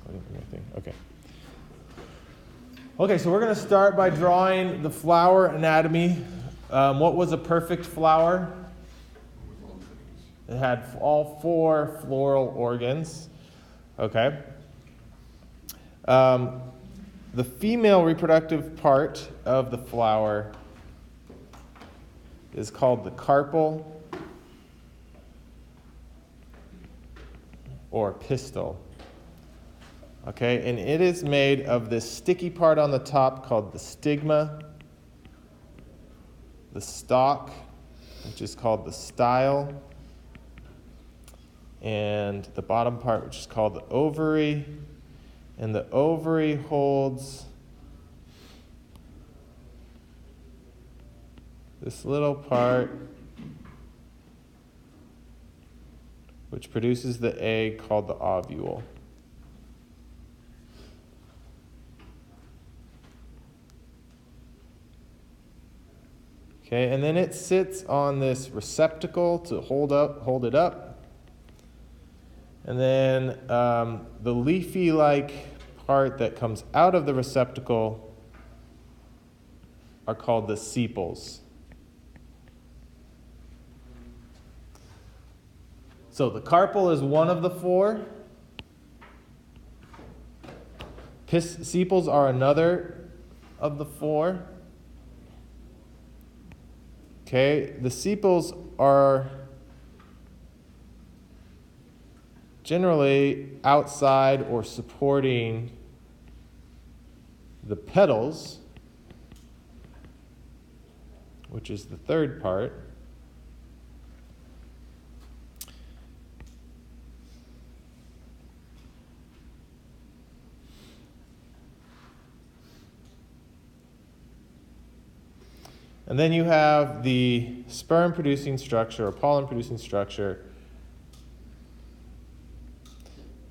I didn't do anything. Okay. Okay, so we're going to start by drawing the flower anatomy. What was a perfect flower? It had all 4 floral organs. Okay. The female reproductive part of the flower is called the carpel or pistil. Okay, and it is made of this sticky part on the top called the stigma, the stalk, which is called the style, and the bottom part, which is called the ovary. And the ovary holds this little part, which produces the egg called the ovule. Okay, and then it sits on this receptacle to hold it up. And then the leafy-like part that comes out of the receptacle are called the sepals. So the carpel is one of the 4. Sepals are another of the 4. Okay, the sepals are generally outside or supporting the petals, which is the 3rd part. And then you have the sperm-producing structure or pollen-producing structure,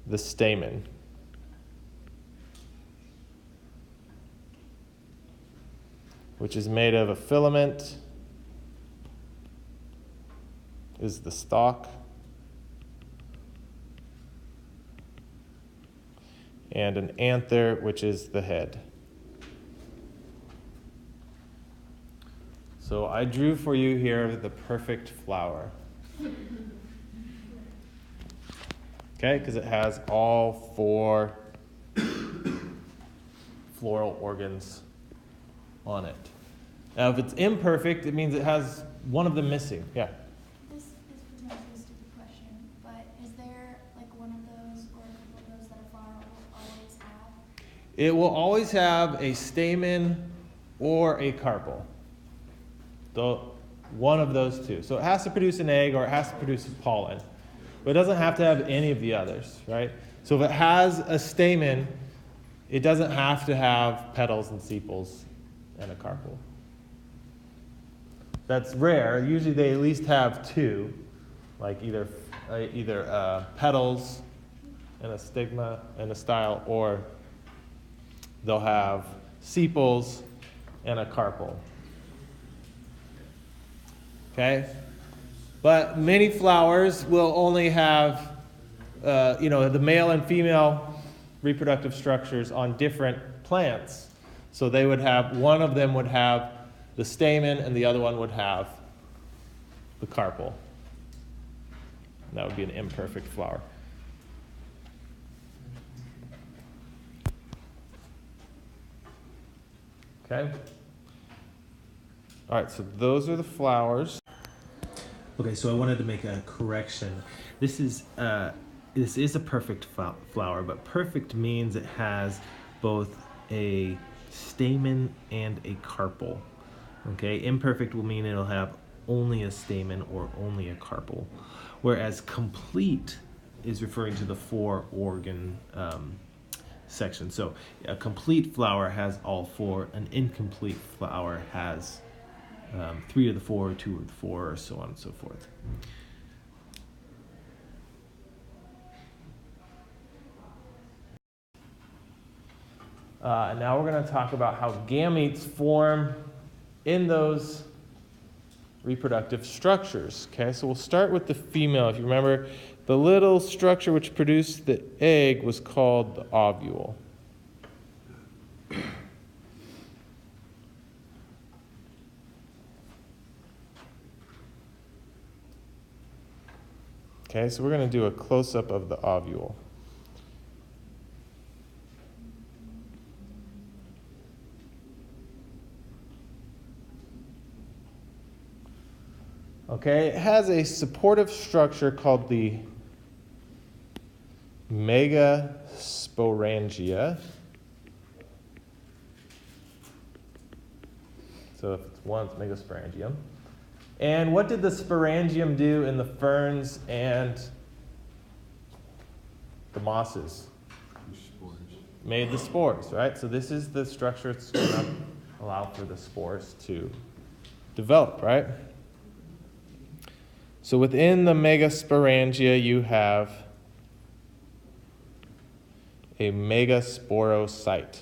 the stamen. Which is made of a filament, is the stalk, and an anther, which is the head. So I drew for you here the perfect flower. Okay, because it has all 4 floral organs on it. Now, if it's imperfect, it means it has one of them missing. Yeah? This is potentially a stupid question, but is there like one of those or a couple of those that a flower will always have? It will always have a stamen or a carpel. One of those 2. So it has to produce an egg or it has to produce pollen. But it doesn't have to have any of the others, right? So if it has a stamen, it doesn't have to have petals and sepals and a carpel. That's rare. Usually they at least have 2, like either petals and a stigma and a style, or they'll have sepals and a carpel. Okay? But many flowers will only have, the male and female reproductive structures on different plants. So they would have, one of them would have the stamen and the other one would have the carpel. And that would be an imperfect flower. Okay? All right, so those are the flowers. Okay, so I wanted to make a correction. This is a perfect flower, but perfect means it has both a stamen and a carpel. Okay, imperfect will mean it'll have only a stamen or only a carpel, whereas complete is referring to the 4 organ section. So a complete flower has all 4. An incomplete flower has 3 of the 4, 2 of the 4, or so on and so forth. Now we're going to talk about how gametes form in those reproductive structures. Okay, so we'll start with the female. If you remember, the little structure which produced the egg was called the ovule. Okay, so we're going to do a close-up of the ovule. Okay, it has a supportive structure called the Megasporangia. So if it's one, it's Megasporangium. And what did the sporangium do in the ferns and the mosses? Made the spores, right? So this is the structure that's going to allow for the spores to develop, right? So within the megasporangia, you have a megasporocyte.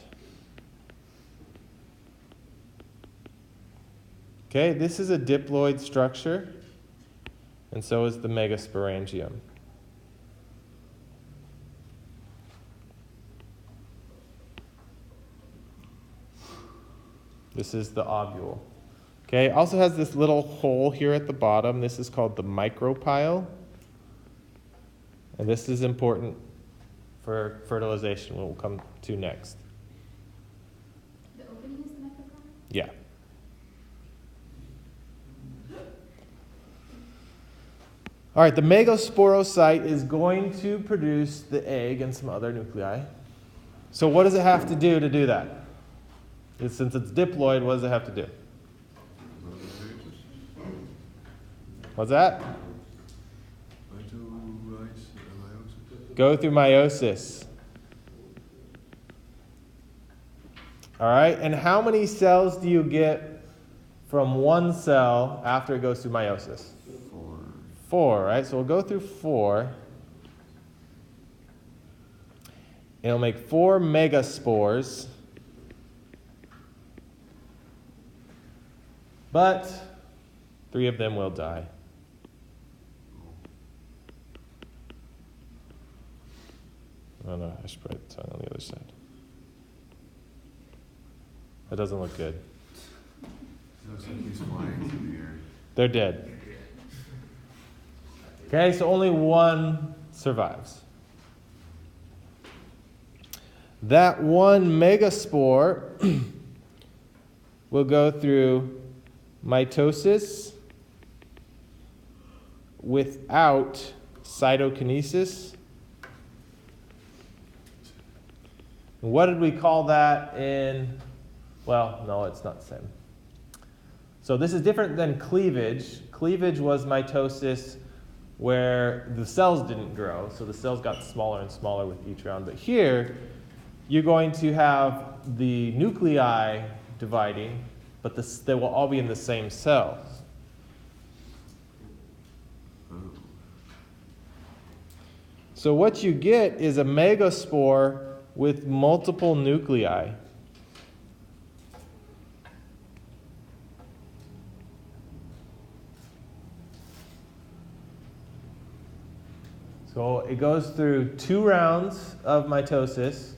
Okay, this is a diploid structure, and so is the megasporangium. This is the ovule. Okay, it also has this little hole here at the bottom. This is called the micropyle. And this is important for fertilization, we'll come to next. The opening is the micropyle? Yeah. All right, the megasporocyte is going to produce the egg and some other nuclei. So what does it have to do that? Since it's diploid, what does it have to do? What's that? Go through meiosis. All right, and how many cells do you get from one cell after it goes through meiosis? 4, right? So we'll go through 4. And it'll make 4 megaspores. But 3 of them will die. Oh no, I should put it on the other side. That doesn't look good. It looks like he's flying through the air. They're dead. Okay, so only 1 survives. That 1 megaspore will go through mitosis without cytokinesis. What did we call that in, well, no, it's not the same. So this is different than cleavage. Cleavage was mitosis where the cells didn't grow, so the cells got smaller and smaller with each round. But here, you're going to have the nuclei dividing, but they will all be in the same cells. So what you get is a megaspore with multiple nuclei. So it goes through 2 rounds of mitosis.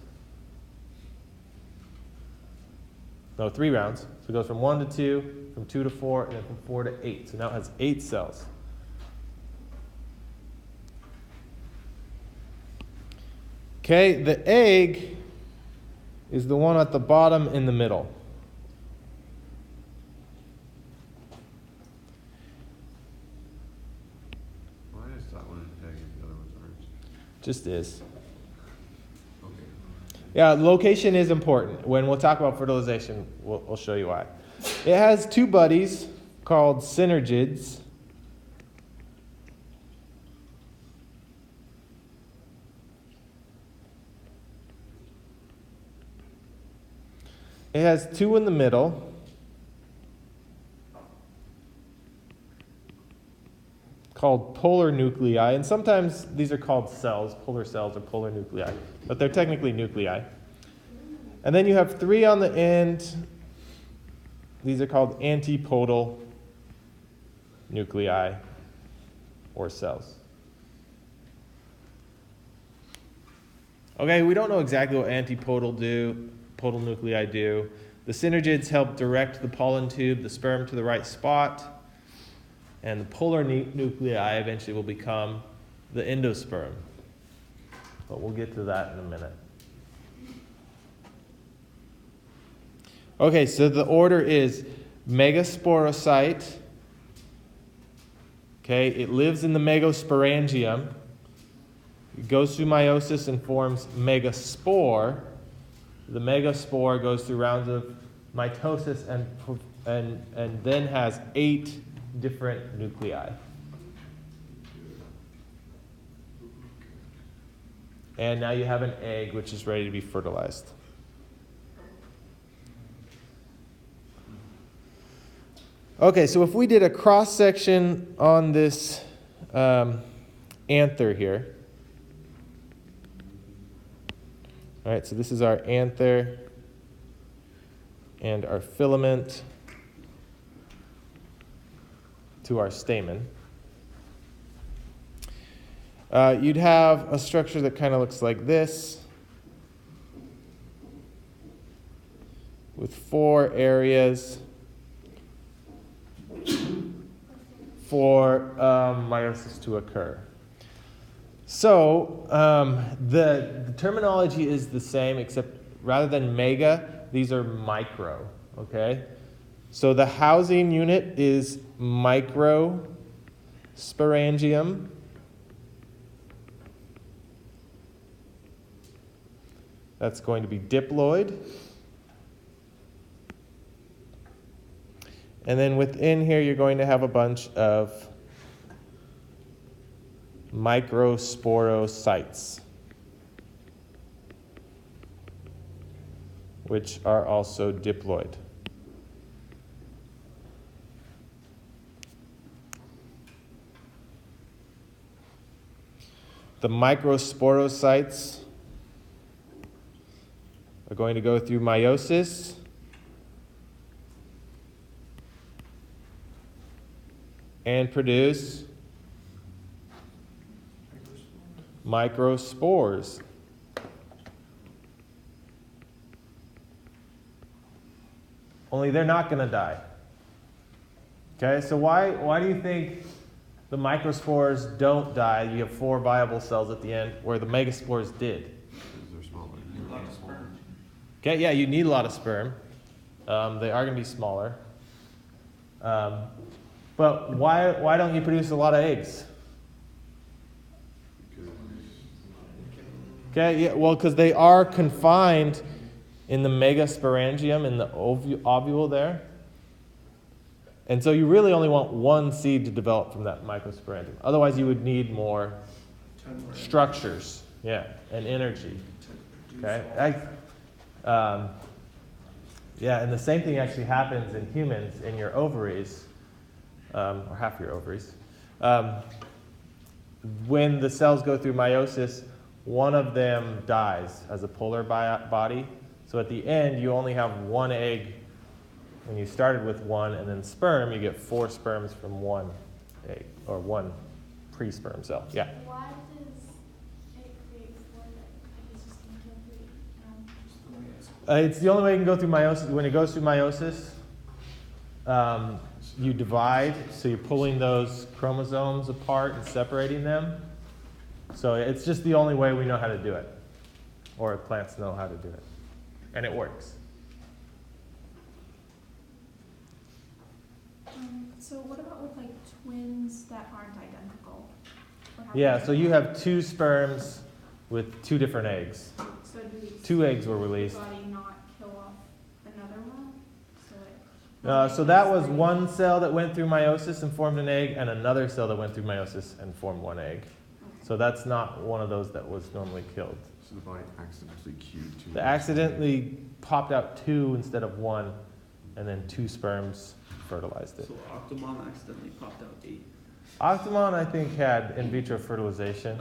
No, 3 rounds. So it goes from 1 to 2, from 2 to 4, and then from 4 to 8. So now it has 8 cells. Okay, the egg is the one at the bottom in the middle. Why is that one an egg and the other one's orange? Just is. Okay. Yeah, location is important. When we'll talk about fertilization, we'll show you why. It has 2 buddies called synergids. It has 2 in the middle. Called polar nuclei, and sometimes these are called cells, polar cells or polar nuclei, but they're technically nuclei. And then you have 3 on the end. These are called antipodal nuclei or cells. Okay, we don't know exactly what antipodal nuclei do. The synergids help direct the pollen tube, the sperm, to the right spot, and the polar nuclei eventually will become the endosperm. But we'll get to that in a minute. Okay, so the order is megasporocyte. Okay, it lives in the megasporangium. It goes through meiosis and forms megaspore. The megaspore goes through rounds of mitosis and then has 8 different nuclei. And now you have an egg which is ready to be fertilized. Okay, so if we did a cross section on this anther here. All right, so this is our anther and our filament to our stamen. You'd have a structure that kind of looks like this, with 4 areas for meiosis to occur. So the terminology is the same, except rather than mega, these are micro, okay? So the housing unit is microsporangium. That's going to be diploid. And then within here, you're going to have a bunch of microsporocytes, which are also diploid. The microsporocytes are going to go through meiosis and produce microspores. Only they're not going to die. Okay, so why do you think the microspores don't die? You have 4 viable cells at the end, where the megaspores did. Because they're smaller. A lot of sperm. Okay, yeah, you need a lot of sperm. They are going to be smaller. But why don't you produce a lot of eggs? Okay, yeah, well, because they are confined in the megasporangium, in the ovule there. And so you really only want one seed to develop from that microsporangium. Otherwise, you would need more structures, yeah, and energy. Okay, yeah, and the same thing actually happens in humans in your ovaries, or half your ovaries. When the cells go through meiosis, one of them dies as a polar body. So at the end, you only have 1 egg. When you started with 1, and then sperm, you get 4 sperms from 1 egg, or 1 pre-sperm cell. Yeah. Why does it create 4 then? Like it's just gonna kill 3. It's the only way it can go through meiosis. When it goes through meiosis, you divide, so you're pulling those chromosomes apart and separating them. So it's just the only way we know how to do it, or plants know how to do it, and it works. So what about with like twins that aren't identical? What Yeah, happens so if you have 2 sperms with 2 different eggs. So do these 2 eggs were the released. body not kill off another one? So that was 1 cell that went through meiosis and formed an egg, and another cell that went through meiosis and formed 1 egg. So that's not one of those that was normally killed. So the body accidentally cued 2. They accidentally popped out 2 instead of 1, and then 2 sperms fertilized it. So Octomom accidentally popped out 8. Octomon, I think, had in vitro fertilization.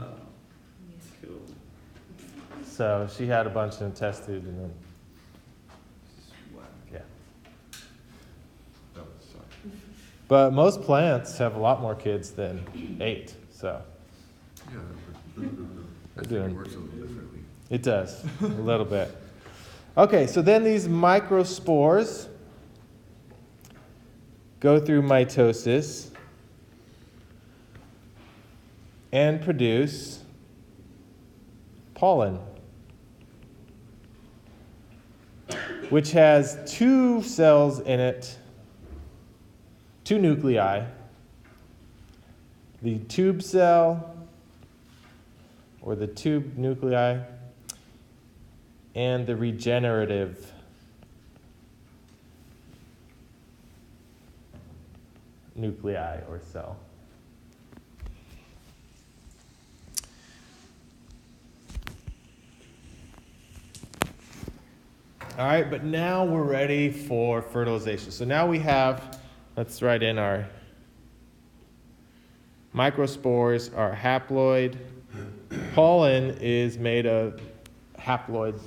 Cool. So she had a bunch in a test tube, and then, Wow. yeah. That would suck. But most plants have a lot more kids than 8, so Yeah, I think doing- it works a little differently. it does, a little bit. Okay, so then these microspores go through mitosis and produce pollen, which has 2 cells in it, 2 nuclei. The tube cell, or the tube nuclei, and the regenerative nuclei or cell. All right, but now we're ready for fertilization. So now we have, let's write in our microspores are haploid. Pollen is made of haploid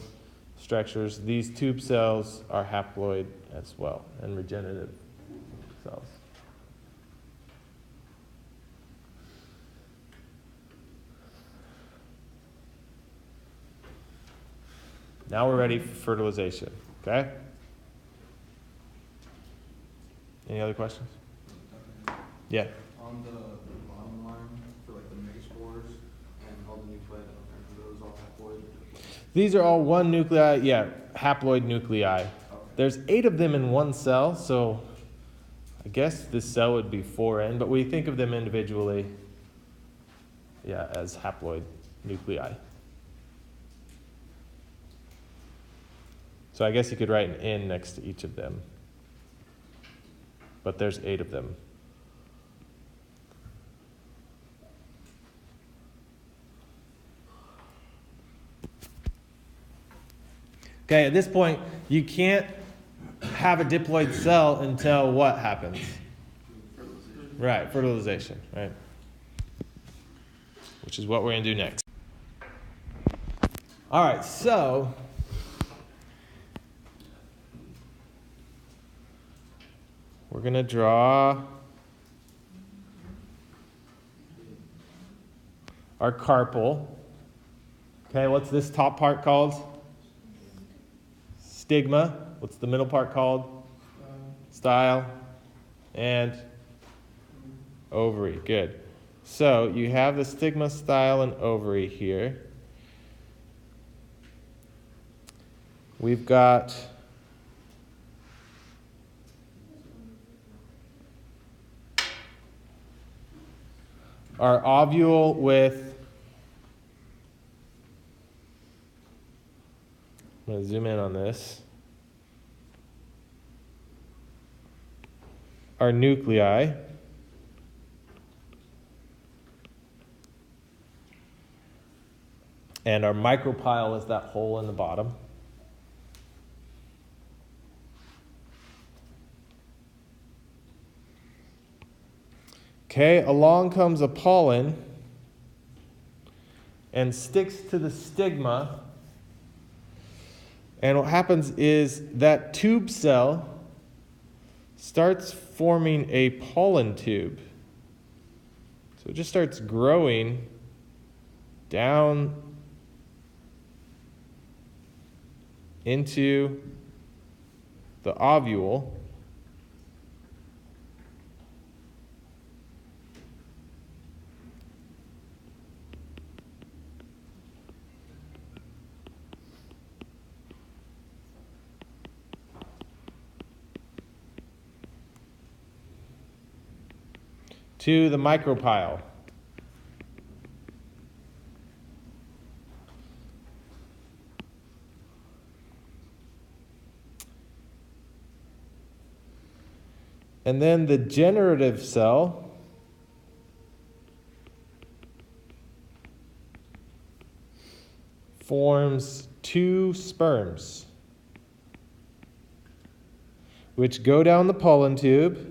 structures. These tube cells are haploid as well, and regenerative cells. Now we're ready for fertilization, okay? Any other questions? Yeah. On the bottom line, for like the megaspores and all the nuclei that are there, are those all haploid? These are all one nuclei, yeah, haploid nuclei. There's 8 of them in one cell, so I guess this cell would be 4N, but we think of them individually, yeah, as haploid nuclei. So I guess you could write an N next to each of them. But there's 8 of them. Okay, at this point, you can't have a diploid cell until what happens? Fertilization. Right, fertilization, right? Which is what we're going to do next. All right, so we're going to draw our carpel. Okay, what's this top part called? Stigma. What's the middle part called? Style. And ovary. Good. So you have the stigma, style, and ovary here. We've got our ovule with, I'm going to zoom in on this, our nuclei, and our micropyle is that hole in the bottom. Okay, along comes a pollen and sticks to the stigma. And what happens is that tube cell starts forming a pollen tube. So it just starts growing down into the ovule. To the micropyle. And then the generative cell forms 2 sperms, which go down the pollen tube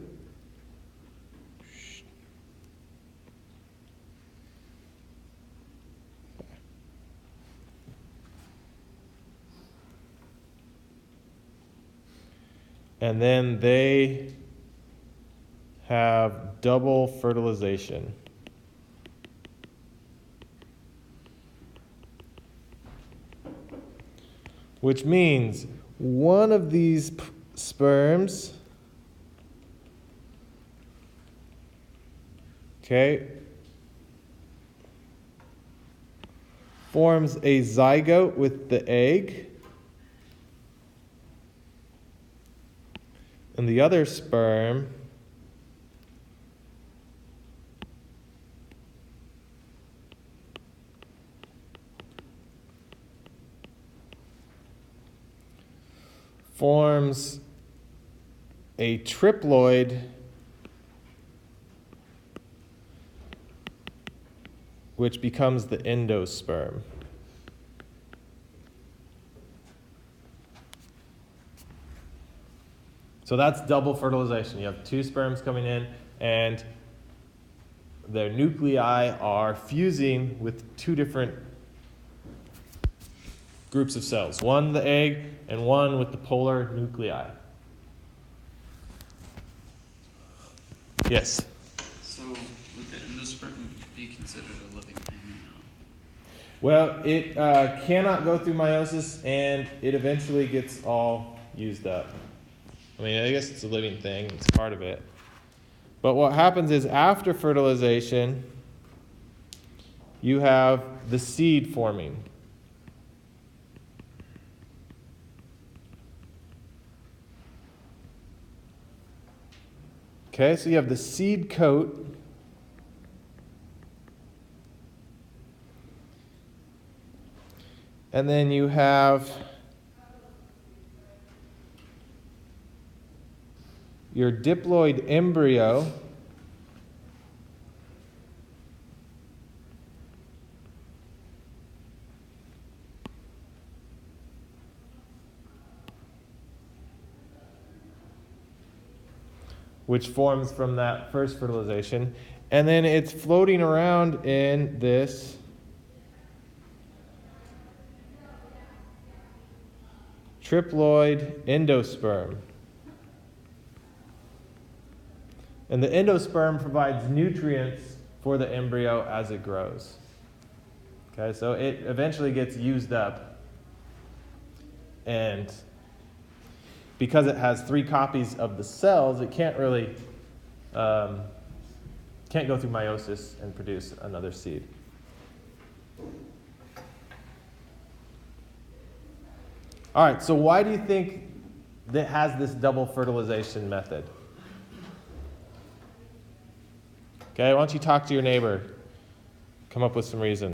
and then they have double fertilization. Which means one of these sperms, okay, forms a zygote with the egg, and the other sperm forms a triploid which becomes the endosperm. So that's double fertilization. You have two sperms coming in, and their nuclei are fusing with two different groups of cells. One the egg, and one with the polar nuclei. Yes? So would the endosperm be considered a living thing or no? Well, it cannot go through meiosis, and it eventually gets all used up. I mean, I guess it's a living thing. It's part of it. But what happens is after fertilization, you have the seed forming. Okay, so you have the seed coat. And then you have your diploid embryo. Which forms from that first fertilization. And then it's floating around in this triploid endosperm. And the endosperm provides nutrients for the embryo as it grows. Okay, so it eventually gets used up. And because it has 3 copies of the cells, it can't really, can't go through meiosis and produce another seed. All right, so why do you think that has this double fertilization method? Okay, why don't you talk to your neighbor? Come up with some reasons.